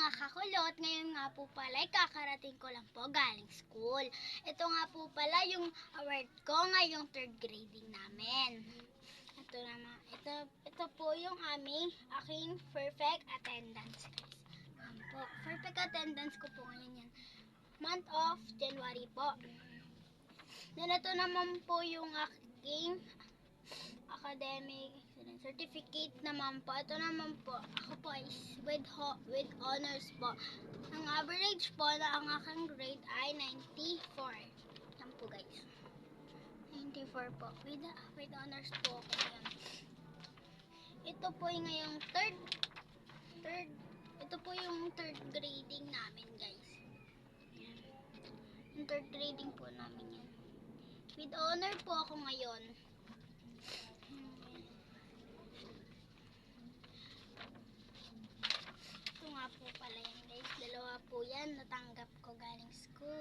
mga kakulot, ngayon nga po pala ay kakarating ko lang po galing school. Ito nga po pala yung award ko ngayong third grading namin. Ito naman, ito po yung aking perfect attendance, guys. Yan po, perfect attendance ko po ngayon yan. Month of January po. Then ito naman po yung aking academic certificate naman po. Ito naman po, ako po is with honors po. Ang average po na ang aking grade ay 94. Yan po, guys. 94 po. With honors po ako ngayon. Ito po yung ngayong ito po yung third grading namin, guys. Yan. Yung third grading po namin yan. With honor po ako ngayon. Ito nga po pala yan, guys. Dalawa po yan natanggap ko galing school.